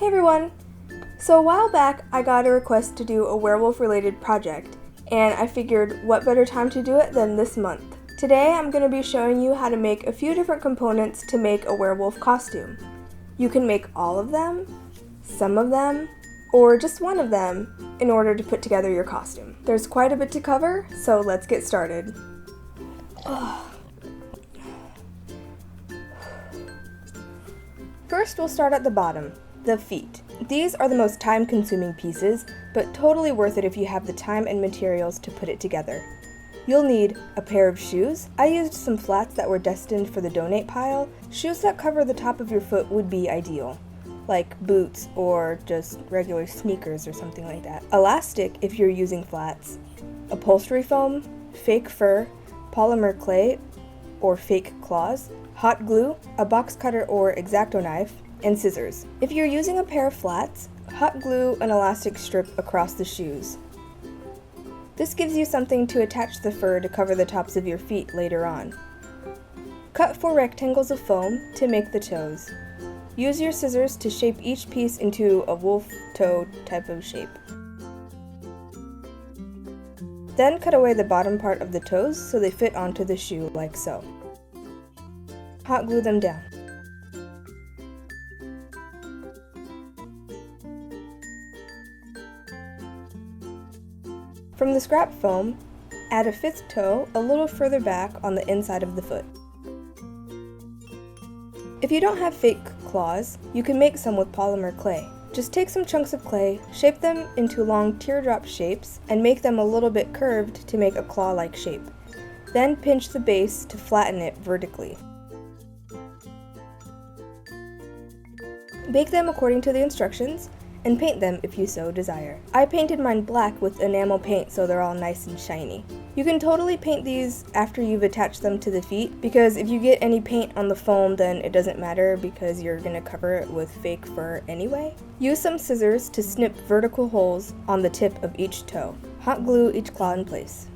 Hey everyone! So a while back I got a request to do a werewolf related project, and I figured what better time to do it than this month. Today I'm going to be showing you how to make a few different components to make a werewolf costume. You can make all of them, some of them, or just one of them in order to put together your costume. There's quite a bit to cover, so let's get started. First we'll start at the bottom. The feet. These are the most time-consuming pieces, but totally worth it if you have the time and materials to put it together. You'll need a pair of shoes. I used some flats that were destined for the donate pile. Shoes that cover the top of your foot would be ideal, like boots or just regular sneakers or something like that. Elastic if you're using flats. Upholstery foam, fake fur, polymer clay or fake claws, hot glue, a box cutter or X-Acto knife, and scissors. If you're using a pair of flats, hot glue an elastic strip across the shoes. This gives you something to attach the fur to cover the tops of your feet later on. Cut 4 rectangles of foam to make the toes. Use your scissors to shape each piece into a wolf toe type of shape. Then cut away the bottom part of the toes so they fit onto the shoe like so. Hot glue them down. From the scrap foam, add a 5th toe a little further back on the inside of the foot. If you don't have fake claws, you can make some with polymer clay. Just take some chunks of clay, shape them into long teardrop shapes, and make them a little bit curved to make a claw-like shape. Then pinch the base to flatten it vertically. Bake them according to the instructions, and paint them if you so desire. I painted mine black with enamel paint so they're all nice and shiny. You can totally paint these after you've attached them to the feet, because if you get any paint on the foam then it doesn't matter because you're going to cover it with fake fur anyway. Use some scissors to snip vertical holes on the tip of each toe. Hot glue each claw in place.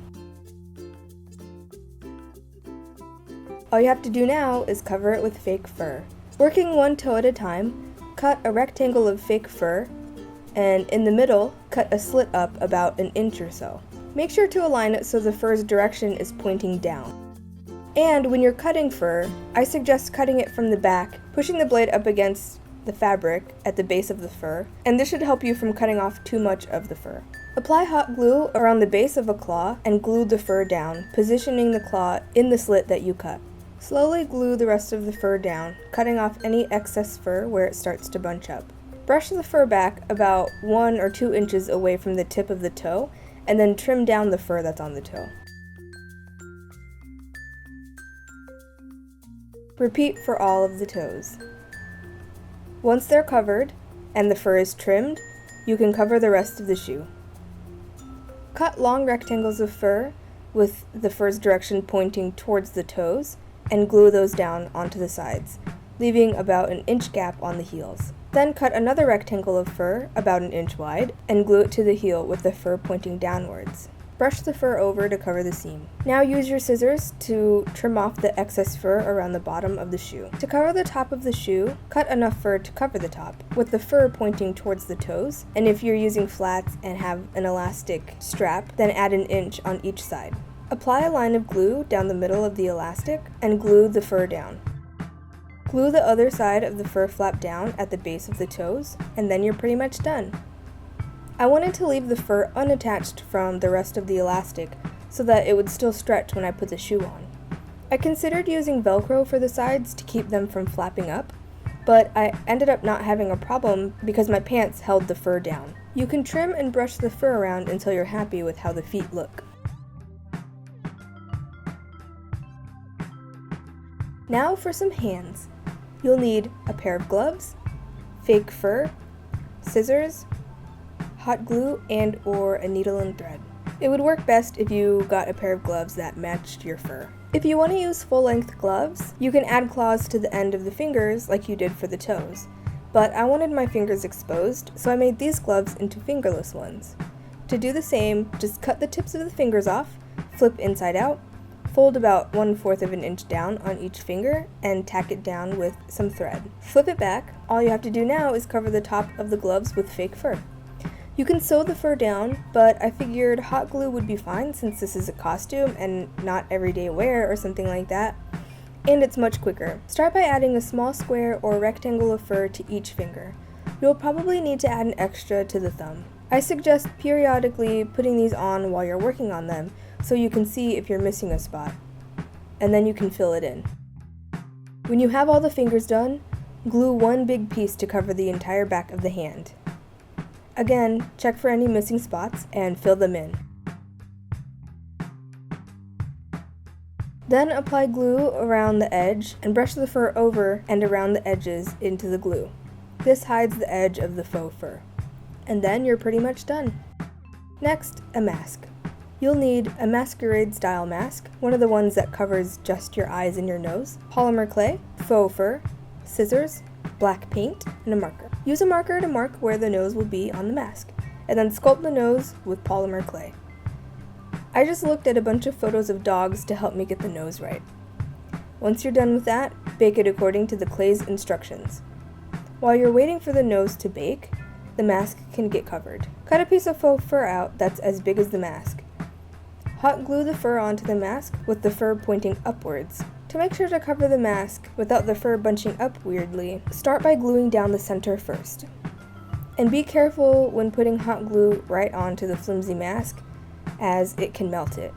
All you have to do now is cover it with fake fur. Working one toe at a time, cut a rectangle of fake fur, and in the middle, cut a slit up about an inch or so. Make sure to align it so the fur's direction is pointing down. And when you're cutting fur, I suggest cutting it from the back, pushing the blade up against the fabric at the base of the fur, and this should help you from cutting off too much of the fur. Apply hot glue around the base of a claw and glue the fur down, positioning the claw in the slit that you cut. Slowly glue the rest of the fur down, cutting off any excess fur where it starts to bunch up. Brush the fur back about 1 or 2 inches away from the tip of the toe, and then trim down the fur that's on the toe. Repeat for all of the toes. Once they're covered, and the fur is trimmed, you can cover the rest of the shoe. Cut long rectangles of fur with the fur's direction pointing towards the toes, and glue those down onto the sides, leaving about an inch gap on the heels. Then cut another rectangle of fur, about an inch wide, and glue it to the heel with the fur pointing downwards. Brush the fur over to cover the seam. Now use your scissors to trim off the excess fur around the bottom of the shoe. To cover the top of the shoe, cut enough fur to cover the top, with the fur pointing towards the toes, and if you're using flats and have an elastic strap, then add an inch on each side. Apply a line of glue down the middle of the elastic and glue the fur down. Glue the other side of the fur flap down at the base of the toes, and then you're pretty much done. I wanted to leave the fur unattached from the rest of the elastic so that it would still stretch when I put the shoe on. I considered using Velcro for the sides to keep them from flapping up, but I ended up not having a problem because my pants held the fur down. You can trim and brush the fur around until you're happy with how the feet look. Now for some hands. You'll need a pair of gloves, fake fur, scissors, hot glue, and or a needle and thread. It would work best if you got a pair of gloves that matched your fur. If you want to use full-length gloves, you can add claws to the end of the fingers like you did for the toes. But I wanted my fingers exposed, so I made these gloves into fingerless ones. To do the same, just cut the tips of the fingers off, flip inside out, Fold about 1/4 of an inch down on each finger and tack it down with some thread. Flip it back. All you have to do now is cover the top of the gloves with fake fur. You can sew the fur down, but I figured hot glue would be fine since this is a costume and not everyday wear or something like that, and it's much quicker. Start by adding a small square or rectangle of fur to each finger. You'll probably need to add an extra to the thumb. I suggest periodically putting these on while you're working on them so you can see if you're missing a spot, and then you can fill it in. When you have all the fingers done, glue one big piece to cover the entire back of the hand. Again, check for any missing spots and fill them in. Then apply glue around the edge and brush the fur over and around the edges into the glue. This hides the edge of the faux fur. And then you're pretty much done. Next, a mask. You'll need a masquerade style mask, one of the ones that covers just your eyes and your nose, polymer clay, faux fur, scissors, black paint, and a marker. Use a marker to mark where the nose will be on the mask, and then sculpt the nose with polymer clay. I just looked at a bunch of photos of dogs to help me get the nose right. Once you're done with that, bake it according to the clay's instructions. While you're waiting for the nose to bake, the mask can get covered. Cut a piece of faux fur out that's as big as the mask. Hot glue the fur onto the mask with the fur pointing upwards. To make sure to cover the mask without the fur bunching up weirdly, start by gluing down the center first. And be careful when putting hot glue right onto the flimsy mask, as it can melt it.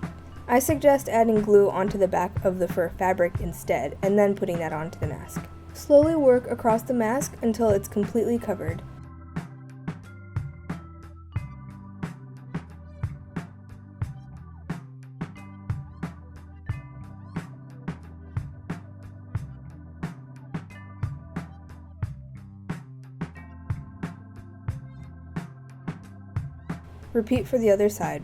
I suggest adding glue onto the back of the fur fabric instead, and then putting that onto the mask. Slowly work across the mask until it's completely covered. Repeat for the other side.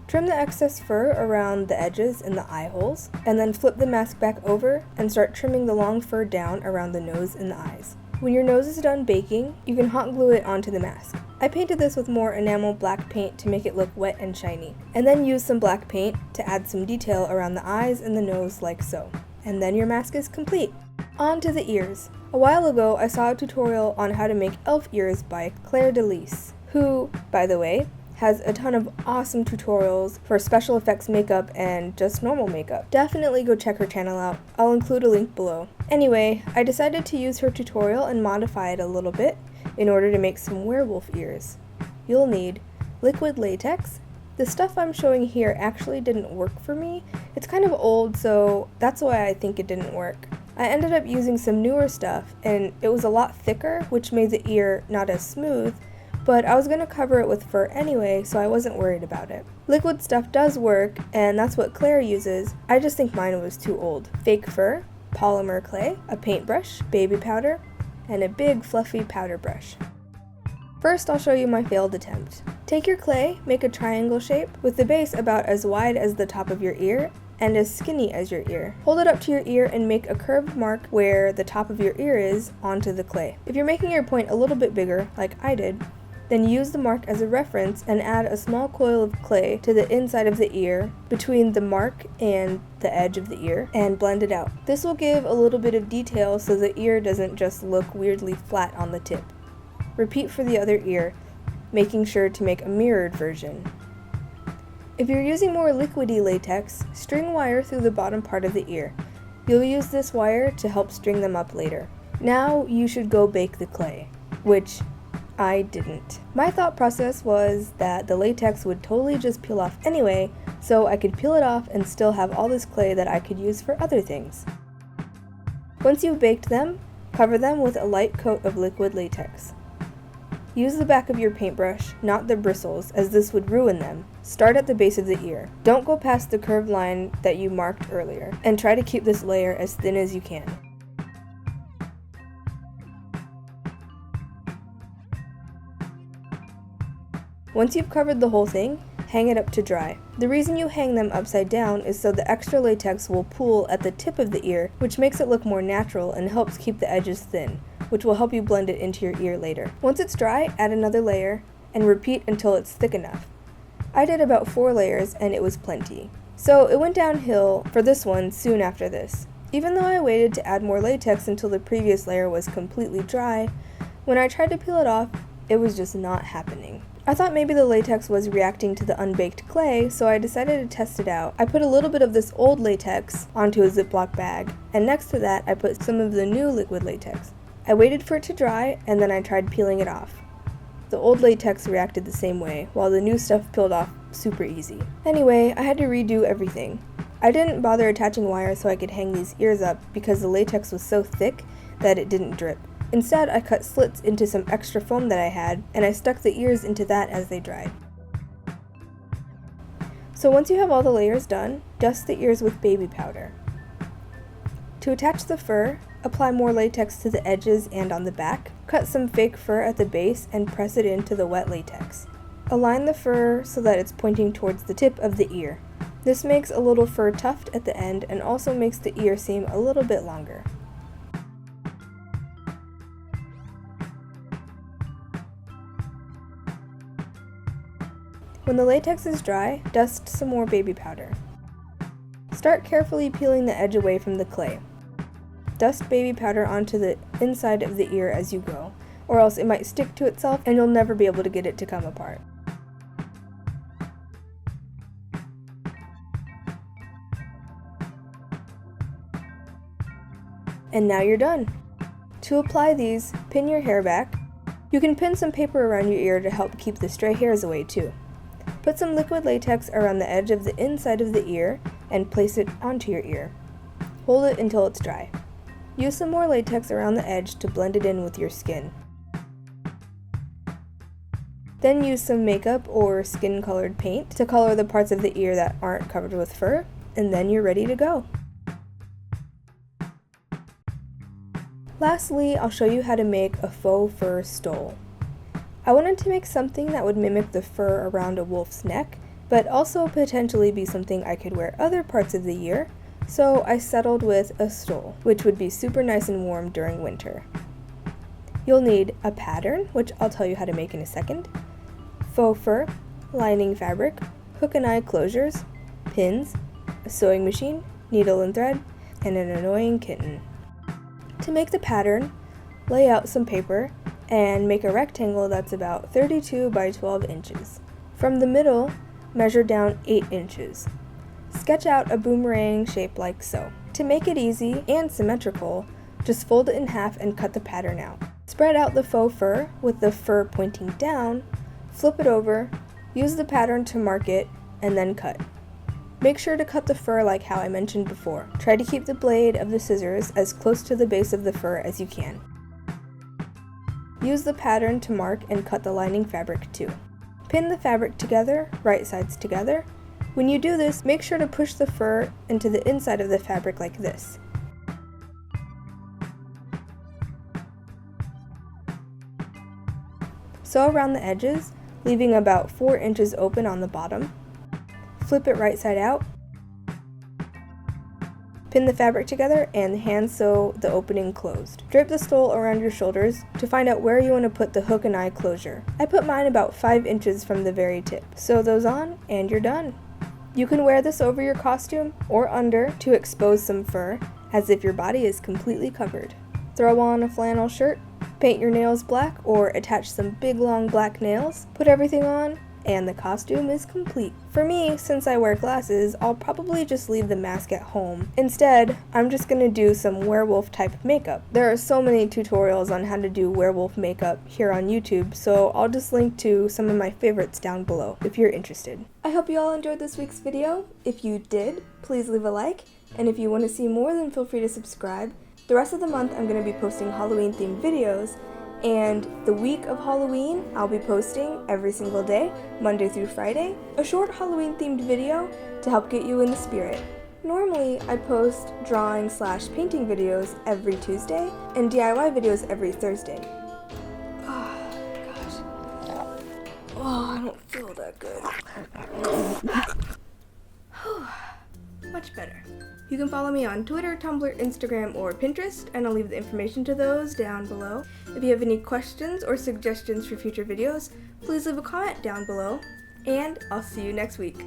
Trim the excess fur around the edges and the eye holes, and then flip the mask back over and start trimming the long fur down around the nose and the eyes. When your nose is done baking, you can hot glue it onto the mask. I painted this with more enamel black paint to make it look wet and shiny, and then used some black paint to add some detail around the eyes and the nose like so. And then your mask is complete. On to the ears. A while ago, I saw a tutorial on how to make elf ears by Claire Delise, who, by the way, has a ton of awesome tutorials for special effects makeup and just normal makeup. Definitely go check her channel out. I'll include a link below. Anyway, I decided to use her tutorial and modify it a little bit in order to make some werewolf ears. You'll need liquid latex. The stuff I'm showing here actually didn't work for me. It's kind of old, so that's why I think it didn't work. I ended up using some newer stuff, and it was a lot thicker, which made the ear not as smooth, but I was going to cover it with fur anyway, so I wasn't worried about it. Liquid stuff does work, and that's what Claire uses. I just think mine was too old. Fake fur, polymer clay, a paintbrush, baby powder, and a big fluffy powder brush. First, I'll show you my failed attempt. Take your clay, make a triangle shape with the base about as wide as the top of your ear and as skinny as your ear. Hold it up to your ear and make a curved mark where the top of your ear is onto the clay. If you're making your point a little bit bigger, like I did, then use the mark as a reference and add a small coil of clay to the inside of the ear between the mark and the edge of the ear and blend it out. This will give a little bit of detail so the ear doesn't just look weirdly flat on the tip. Repeat for the other ear, making sure to make a mirrored version. If you're using more liquidy latex, string wire through the bottom part of the ear. You'll use this wire to help string them up later. Now you should go bake the clay, which I didn't. My thought process was that the latex would totally just peel off anyway, so I could peel it off and still have all this clay that I could use for other things. Once you've baked them, cover them with a light coat of liquid latex. Use the back of your paintbrush, not the bristles, as this would ruin them. Start at the base of the ear. Don't go past the curved line that you marked earlier, and try to keep this layer as thin as you can. Once you've covered the whole thing, hang it up to dry. The reason you hang them upside down is so the extra latex will pool at the tip of the ear, which makes it look more natural and helps keep the edges thin, which will help you blend it into your ear later. Once it's dry, add another layer, and repeat until it's thick enough. I did about 4 layers and it was plenty. So it went downhill for this one soon after this. Even though I waited to add more latex until the previous layer was completely dry, when I tried to peel it off, it was just not happening. I thought maybe the latex was reacting to the unbaked clay, so I decided to test it out. I put a little bit of this old latex onto a Ziploc bag, and next to that I put some of the new liquid latex. I waited for it to dry, and then I tried peeling it off. The old latex reacted the same way, while the new stuff peeled off super easy. Anyway, I had to redo everything. I didn't bother attaching wire so I could hang these ears up because the latex was so thick that it didn't drip. Instead, I cut slits into some extra foam that I had, and I stuck the ears into that as they dried. So once you have all the layers done, dust the ears with baby powder. To attach the fur, apply more latex to the edges and on the back, cut some fake fur at the base and press it into the wet latex. Align the fur so that it's pointing towards the tip of the ear. This makes a little fur tuft at the end and also makes the ear seem a little bit longer. When the latex is dry, dust some more baby powder. Start carefully peeling the edge away from the clay. Dust baby powder onto the inside of the ear as you go, or else it might stick to itself and you'll never be able to get it to come apart. And now you're done! To apply these, pin your hair back. You can pin some paper around your ear to help keep the stray hairs away too. Put some liquid latex around the edge of the inside of the ear and place it onto your ear. Hold it until it's dry. Use some more latex around the edge to blend it in with your skin. Then use some makeup or skin-colored paint to color the parts of the ear that aren't covered with fur, and then you're ready to go. Lastly, I'll show you how to make a faux fur stole. I wanted to make something that would mimic the fur around a wolf's neck, but also potentially be something I could wear other parts of the year, so I settled with a stole, which would be super nice and warm during winter. You'll need a pattern, which I'll tell you how to make in a second, faux fur, lining fabric, hook and eye closures, pins, a sewing machine, needle and thread, and an annoying kitten. To make the pattern, lay out some paper and make a rectangle that's about 32 by 12 inches. From the middle, measure down 8 inches. Sketch out a boomerang shape like so. To make it easy and symmetrical, just fold it in half and cut the pattern out. Spread out the faux fur with the fur pointing down, flip it over, use the pattern to mark it, and then cut. Make sure to cut the fur like how I mentioned before. Try to keep the blade of the scissors as close to the base of the fur as you can. Use the pattern to mark and cut the lining fabric too. Pin the fabric together, right sides together. When you do this, make sure to push the fur into the inside of the fabric like this. Sew around the edges, leaving about 4 inches open on the bottom. Flip it right side out. Pin the fabric together and hand sew the opening closed. Drape the stole around your shoulders to find out where you want to put the hook and eye closure. I put mine about 5 inches from the very tip. Sew those on and you're done. You can wear this over your costume or under to expose some fur, as if your body is completely covered. Throw on a flannel shirt, paint your nails black or attach some big long black nails, put everything on, and the costume is complete. For me, since I wear glasses, I'll probably just leave the mask at home. Instead, I'm just gonna do some werewolf type makeup. There are so many tutorials on how to do werewolf makeup here on YouTube, so I'll just link to some of my favorites down below if you're interested. I hope you all enjoyed this week's video. If you did, please leave a like, and if you want to see more, then feel free to subscribe. The rest of the month I'm going to be posting Halloween themed videos, and the week of Halloween, I'll be posting every single day, Monday through Friday, a short Halloween themed video to help get you in the spirit. Normally, I post drawing/painting videos every Tuesday and DIY videos every Thursday. Oh, gosh. Oh, I don't feel that good. Much better. You can follow me on Twitter, Tumblr, Instagram, or Pinterest, and I'll leave the information to those down below. If you have any questions or suggestions for future videos, please leave a comment down below, and I'll see you next week.